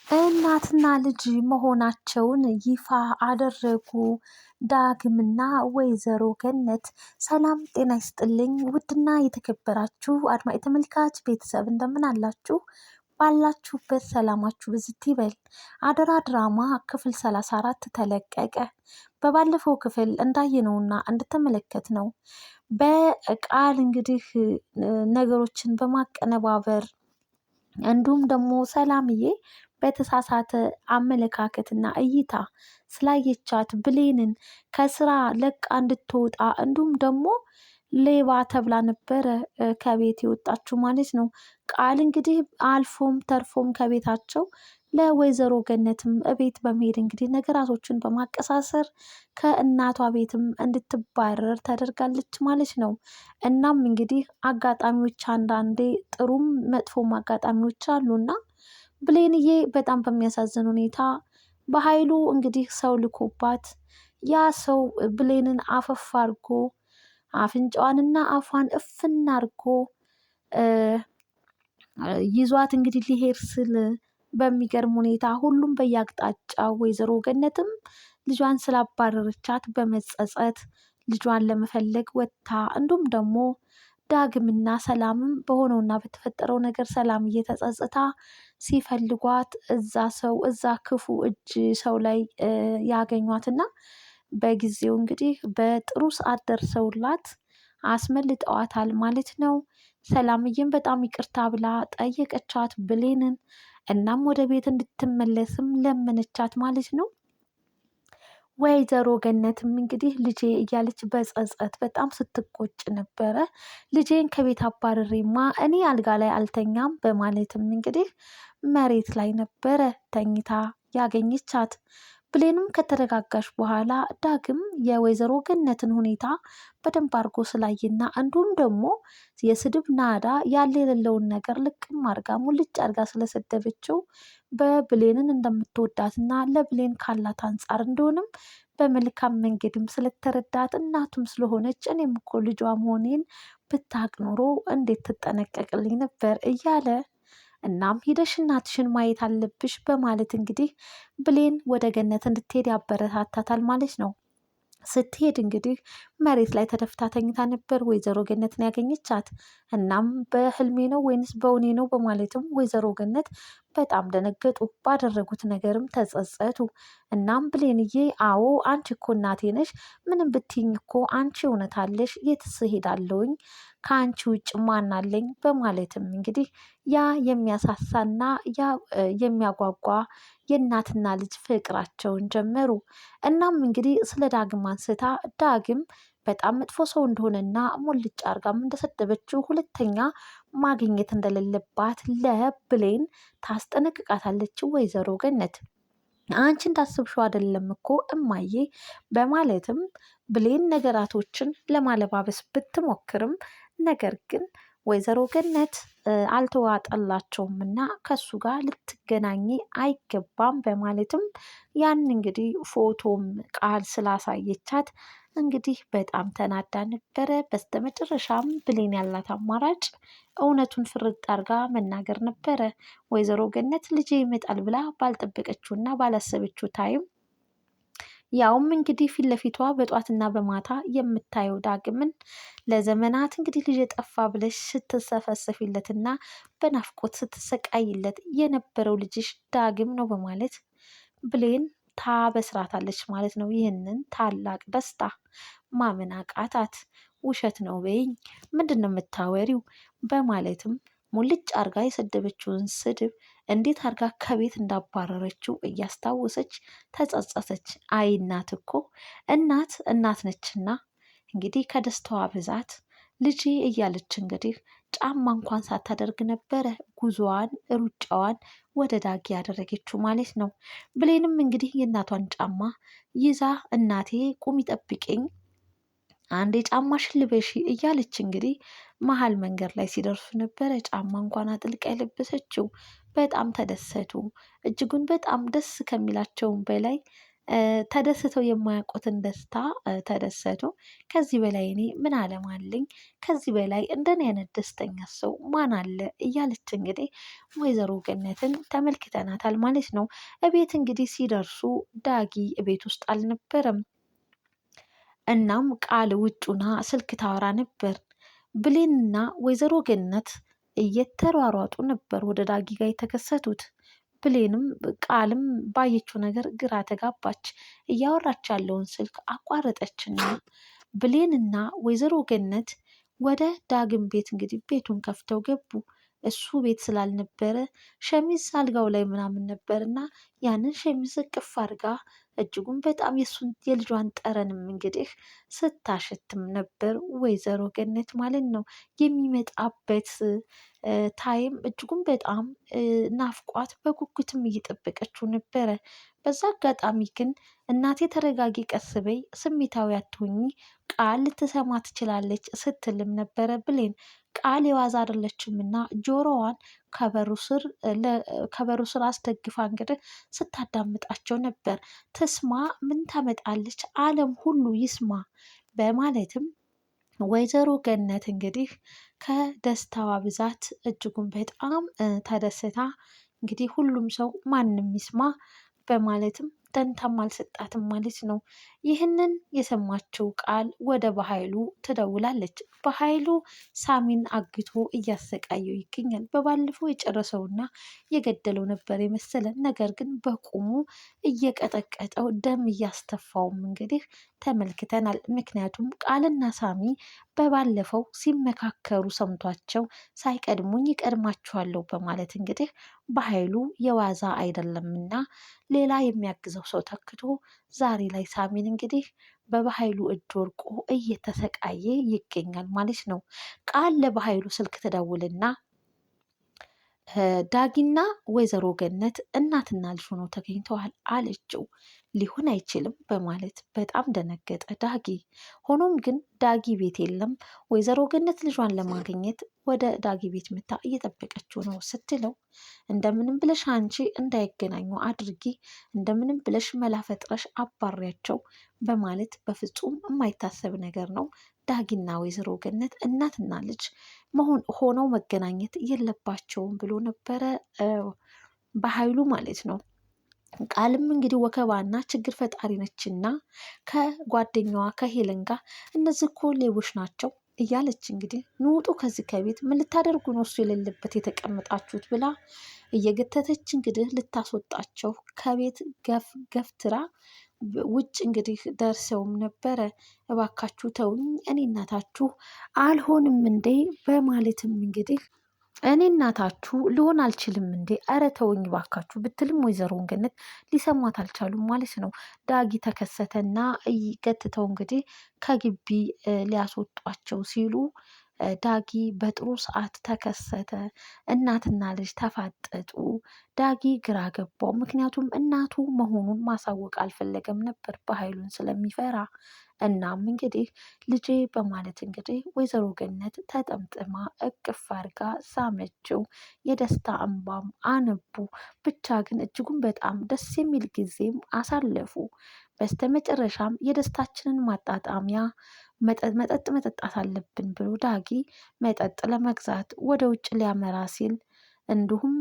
እናትና ልጅ መሆናቸውን ይፋ አደረጉ ዳግምና ወይዘሮ ገነት። ሰላም ጤና ይስጥልኝ ውድና የተከበራችሁ አድማጭ ተመልካች ቤተሰብ እንደምን አላችሁ? ባላችሁበት ሰላማችሁ ብዝት ይበል። አደራ ድራማ ክፍል 34 ተለቀቀ። በባለፈው ክፍል እንዳየነውና እንደተመለከትነው በቃል እንግዲህ ነገሮችን በማቀነባበር እንዲሁም ደግሞ ሰላምዬ በተሳሳተ አመለካከትና እይታ ስላየቻት ብሌንን ከስራ ለቃ እንድትወጣ እንዲሁም ደግሞ ሌባ ተብላ ነበረ ከቤት የወጣችው ማለት ነው። ቃል እንግዲህ አልፎም ተርፎም ከቤታቸው ለወይዘሮ ገነትም እቤት በመሄድ እንግዲህ ነገራቶችን በማቀሳሰር ከእናቷ ቤትም እንድትባረር ተደርጋለች ማለት ነው። እናም እንግዲህ አጋጣሚዎች አንዳንዴ ጥሩም መጥፎም አጋጣሚዎች አሉና ብሌንዬ በጣም በሚያሳዝን ሁኔታ በኃይሉ እንግዲህ ሰው ልኮባት ያ ሰው ብሌንን አፈፍ አድርጎ አፍንጫዋንና አፏን እፍና አድርጎ ይዟት እንግዲህ ሊሄድ ስል በሚገርም ሁኔታ ሁሉም በየአቅጣጫው ወይዘሮ ገነትም ልጇን ስላባረረቻት በመጸጸት ልጇን ለመፈለግ ወጥታ እንዲሁም ደግሞ ዳግምና ሰላምም በሆነውና በተፈጠረው ነገር ሰላም እየተጸጽታ ሲፈልጓት እዛ ክፉ እጅ ሰው ላይ ያገኟትና በጊዜው እንግዲህ በጥሩ ሰዓት ደርሰውላት አስመልጠዋታል ማለት ነው። ሰላምዬም በጣም ይቅርታ ብላ ጠየቀቻት ብሌንን። እናም ወደ ቤት እንድትመለስም ለመነቻት ማለት ነው። ወይዘሮ ገነትም እንግዲህ ልጄ እያለች በጸጸት በጣም ስትቆጭ ነበረ። ልጄን ከቤት አባረሬማ እኔ አልጋ ላይ አልተኛም በማለትም እንግዲህ መሬት ላይ ነበረ ተኝታ ያገኘቻት። ብሌንም ከተረጋጋሽ በኋላ ዳግም የወይዘሮ ገነትን ሁኔታ በደንብ አድርጎ ስላየና እንዲሁም ደግሞ የስድብ ናዳ ያለ የሌለውን ነገር ልቅም አርጋ ሙልጭ አርጋ ስለሰደበችው በብሌንን እንደምትወዳትና ለብሌን ካላት አንጻር እንደሆንም በመልካም መንገድም ስለተረዳት እናቱም ስለሆነች እኔም እኮ ልጇ መሆኔን ብታቅ ኖሮ እንዴት ትጠነቀቅልኝ ነበር እያለ እናም ሂደሽ እናትሽን ማየት አለብሽ በማለት እንግዲህ ብሌን ወደ ገነት እንድትሄድ ያበረታታታል ማለት ነው። ስትሄድ እንግዲህ መሬት ላይ ተደፍታ ተኝታ ነበር ወይዘሮ ገነትን ያገኘቻት። እናም በህልሜ ነው ወይንስ በእውኔ ነው በማለትም ወይዘሮ ገነት በጣም ደነገጡ። ባደረጉት ነገርም ተጸጸቱ። እናም ብሌንዬ አዎ አንቺ እኮ እናቴ ነሽ፣ ምንም ብትይኝ እኮ አንቺ እውነት አለሽ፣ የትስ እሄዳለሁኝ ከአንቺ ውጭ ማን አለኝ በማለትም እንግዲህ ያ የሚያሳሳና ያ የሚያጓጓ የእናትና ልጅ ፍቅራቸውን ጀመሩ። እናም እንግዲህ ስለ ዳግም አንስታ ዳግም በጣም መጥፎ ሰው እንደሆነና ሙልጭ አርጋም እንደሰደበችው ሁለተኛ ማግኘት እንደሌለባት ለብሌን ታስጠነቅቃታለች ወይዘሮ ገነት። አንቺ እንዳስብሽው አይደለም እኮ እማዬ በማለትም ብሌን ነገራቶችን ለማለባበስ ብትሞክርም ነገር ግን ወይዘሮ ገነት አልተዋጠላቸውም እና ከሱ ጋር ልትገናኝ አይገባም በማለትም ያን እንግዲህ ፎቶም ቃል ስላሳየቻት እንግዲህ በጣም ተናዳ ነበረ። በስተመጨረሻም ብሌን ያላት አማራጭ እውነቱን ፍርጥ አርጋ መናገር ነበረ። ወይዘሮ ገነት ልጄ ይመጣል ብላ ባልጠበቀችውና ባላሰበችው ታይም ያውም እንግዲህ ፊት ለፊቷ በጧትና በማታ የምታየው ዳግምን ለዘመናት እንግዲህ ልጅ ጠፋ ብለሽ ስትሰፈሰፊለትና በናፍቆት ስትሰቃይለት የነበረው ልጅሽ ዳግም ነው በማለት ብሌን ታበስራታለች ማለት ነው። ይህንን ታላቅ ደስታ ማመን አቃታት። ውሸት ነው በይኝ፣ ምንድን ነው የምታወሪው? በማለትም ሙልጭ አርጋ የሰደበችውን ስድብ እንዴት አርጋ ከቤት እንዳባረረችው እያስታወሰች ተጸጸተች። አይ እናት እኮ እናት እናት ነችና እንግዲህ ከደስታዋ ብዛት ልጄ እያለች እንግዲህ ጫማ እንኳን ሳታደርግ ነበረ ጉዞዋን ሩጫዋን ወደ ዳጊ ያደረገችው ማለት ነው። ብሌንም እንግዲህ የእናቷን ጫማ ይዛ እናቴ ቁሚ ጠብቂኝ አንዴ ጫማሽን ልበሺ እያለች እንግዲህ መሀል መንገድ ላይ ሲደርሱ ነበረ ጫማ እንኳን አጥልቃ የለበሰችው። በጣም ተደሰቱ። እጅጉን በጣም ደስ ከሚላቸውም በላይ ተደስተው የማያውቁትን ደስታ ተደሰቱ። ከዚህ በላይ እኔ ምን አለም አለኝ? ከዚህ በላይ እንደኔ አይነት ደስተኛ ሰው ማን አለ? እያለች እንግዲህ ወይዘሮ ገነትን ተመልክተናታል ማለት ነው። እቤት እንግዲህ ሲደርሱ ዳጊ እቤት ውስጥ አልነበረም። እናም ቃል ውጩና ስልክ ታወራ ነበር። ብሌንና ወይዘሮ ገነት እየተሯሯጡ ነበር ወደ ዳጊ ጋር የተከሰቱት። ብሌንም ቃልም ባየችው ነገር ግራ ተጋባች። እያወራች ያለውን ስልክ አቋረጠችና ብሌንና ወይዘሮ ገነት ወደ ዳግም ቤት እንግዲህ ቤቱን ከፍተው ገቡ። እሱ ቤት ስላልነበረ ሸሚዝ አልጋው ላይ ምናምን ነበር እና ያንን ሸሚዝ እቅፍ አድርጋ እጅጉን በጣም የእሱን የልጇን ጠረንም እንግዲህ ስታሸትም ነበር ወይዘሮ ገነት ማለት ነው። የሚመጣበት ታይም እጅጉን በጣም ናፍቋት በጉጉትም እየጠበቀችው ነበረ። በዛ አጋጣሚ ግን እናቴ ተረጋጊ፣ ቀስ በይ፣ ስሜታዊ አትሁኚ፣ ቃል ልትሰማ ትችላለች ስትልም ነበረ ብሌን። ቃል የዋዛ አይደለችም እና ጆሮዋን ከበሩ ስር አስደግፋ እንግዲህ ስታዳምጣቸው ነበር። ትስማ፣ ምን ታመጣለች፣ ዓለም ሁሉ ይስማ በማለትም ወይዘሮ ገነት እንግዲህ ከደስታዋ ብዛት እጅጉን በጣም ተደስታ እንግዲህ ሁሉም ሰው ማንም ይስማ በማለትም ደንታም አልሰጣትም ማለት ነው። ይህንን የሰማችው ቃል ወደ በኃይሉ ትደውላለች። በኃይሉ ሳሚን አግቶ እያሰቃየው ይገኛል። በባለፈው የጨረሰውና የገደለው ነበር የመሰለን፣ ነገር ግን በቁሙ እየቀጠቀጠው ደም እያስተፋውም እንግዲህ ተመልክተናል። ምክንያቱም ቃልና ሳሚ በባለፈው ሲመካከሩ ሰምቷቸው ሳይቀድሙኝ ይቀድማችኋለሁ በማለት እንግዲህ በኃይሉ የዋዛ አይደለምና ሌላ የሚያግዘው ሰው ተክቶ ዛሬ ላይ ሳሚን እንግዲህ በበኃይሉ እጅ ወርቆ እየተሰቃየ ይገኛል ማለት ነው። ቃል ለበኃይሉ ስልክ ትደውልና ዳጊና ወይዘሮ ገነት እናትና ልጅ ሆነው ተገኝተዋል አለችው። ሊሆን አይችልም በማለት በጣም ደነገጠ ዳጊ። ሆኖም ግን ዳጊ ቤት የለም። ወይዘሮ ገነት ልጇን ለማግኘት ወደ ዳጊ ቤት መታ እየጠበቀችው ነው ስትለው፣ እንደምንም ብለሽ አንቺ እንዳይገናኙ አድርጊ፣ እንደምንም ብለሽ መላ ፈጥረሽ አባሪያቸው በማለት በፍጹም የማይታሰብ ነገር ነው። ዳጊና ወይዘሮ ገነት እናትና ልጅ ሆነው መገናኘት የለባቸውም ብሎ ነበረ በኃይሉ ማለት ነው። ቃልም እንግዲህ ወከባና ችግር ፈጣሪ ነችና ከጓደኛዋ ከሄለን ጋር እነዚህ እኮ ሌቦች ናቸው እያለች እንግዲህ ንውጡ ከዚህ ከቤት ምን ልታደርጉ ነው እሱ የሌለበት የተቀመጣችሁት ብላ እየገተተች እንግዲህ ልታስወጣቸው ከቤት ገፍትራ ውጭ እንግዲህ ደርሰውም ነበረ። እባካችሁ ተውኝ፣ እኔ እናታችሁ አልሆንም እንዴ በማለትም እንግዲህ እኔ እናታችሁ ልሆን አልችልም እንዴ፣ ኧረ ተውኝ ባካችሁ ብትልም ወይዘሮን ገነት ሊሰሟት አልቻሉም ማለት ነው። ዳጊ ተከሰተና ገትተው እንግዲህ ከግቢ ሊያስወጧቸው ሲሉ ዳጊ በጥሩ ሰዓት ተከሰተ። እናትና ልጅ ተፋጠጡ። ዳጊ ግራ ገባው። ምክንያቱም እናቱ መሆኑን ማሳወቅ አልፈለገም ነበር በኃይሉን ስለሚፈራ። እናም እንግዲህ ልጄ በማለት እንግዲህ ወይዘሮ ገነት ተጠምጥማ እቅፍ አድርጋ ሳመችው። የደስታ እንባም አነቡ። ብቻ ግን እጅጉን በጣም ደስ የሚል ጊዜም አሳለፉ። በስተመጨረሻም የደስታችንን ማጣጣሚያ መጠጥ መጠጣት አለብን ብሎ ዳጊ መጠጥ ለመግዛት ወደ ውጭ ሊያመራ ሲል እንዲሁም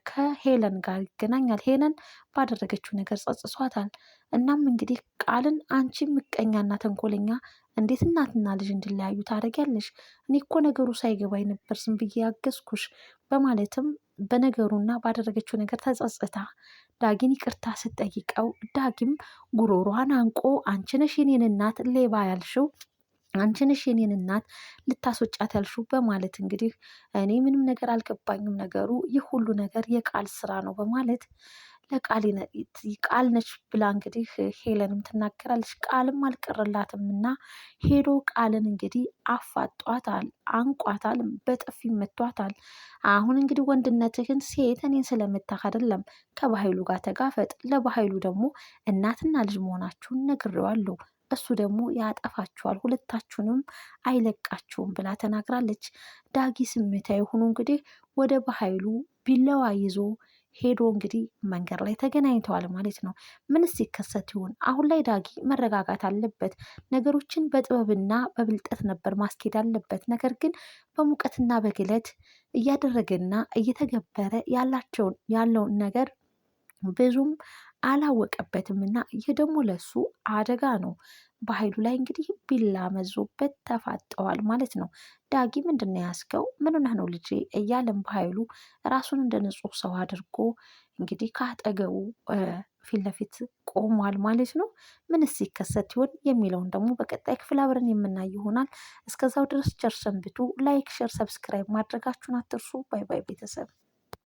ከሄለን ጋር ይገናኛል። ሄለን ባደረገችው ነገር ጸጽሷታል። እናም እንግዲህ ቃልን አንቺ ምቀኛና ተንኮለኛ እንዴት እናትና ልጅ እንዲለያዩ ታደርጊያለሽ? እኔ እኮ ነገሩ ሳይገባኝ ነበር ዝም ብዬ ያገዝኩሽ በማለትም በነገሩና ባደረገችው ነገር ተጸጽታ ዳጊን ይቅርታ ስትጠይቀው ዳጊም ጉሮሯን አንቆ አንቺ ነሽ የኔን እናት ሌባ ያልሽው፣ አንቺ ነሽ የኔን እናት ልታስወጫት ያልሽው በማለት እንግዲህ እኔ ምንም ነገር አልገባኝም፣ ነገሩ ይህ ሁሉ ነገር የቃል ስራ ነው በማለት ቃል ነች ብላ እንግዲህ ሄለንም ትናገራለች። ቃልም አልቀረላትም እና ሄዶ ቃልን እንግዲህ አፋጧታል፣ አንቋታል፣ በጥፊ መቷታል። አሁን እንግዲህ ወንድነትህን ሴት እኔን ስለምታህ አይደለም፣ ከባህሉ ጋር ተጋፈጥ፣ ለባህሉ ደግሞ እናትና ልጅ መሆናችሁን ነግሬዋለሁ፣ እሱ ደግሞ ያጠፋችኋል፣ ሁለታችሁንም አይለቃችሁም ብላ ተናግራለች። ዳጊ ስሜታዊ ሆኖ እንግዲህ ወደ በኃይሉ ቢላዋ ይዞ ሄዶ እንግዲህ መንገድ ላይ ተገናኝተዋል ማለት ነው። ምንስ ሲከሰት ይሆን? አሁን ላይ ዳጊ መረጋጋት አለበት። ነገሮችን በጥበብና በብልጠት ነበር ማስኬድ አለበት። ነገር ግን በሙቀትና በግለት እያደረገና እየተገበረ ያለውን ነገር ብዙም አላወቀበትም እና ይህ ደግሞ ለሱ አደጋ ነው። በኃይሉ ላይ እንግዲህ ቢላ መዞበት ተፋጠዋል ማለት ነው። ዳጊ ምንድን ነው ያስከው? ምን ሆነህ ነው ልጄ? እያለም በኃይሉ ራሱን እንደ ንጹሕ ሰው አድርጎ እንግዲህ ከአጠገቡ ፊት ለፊት ቆሟል ማለት ነው። ምንስ ሲከሰት ይሆን የሚለውን ደግሞ በቀጣይ ክፍል አብረን የምናይ ይሆናል። እስከዛው ድረስ ቸር ሰንብቱ። ላይክ፣ ሸር፣ ሰብስክራይብ ማድረጋችሁን አትርሱ። ባይ ባይ ቤተሰብ።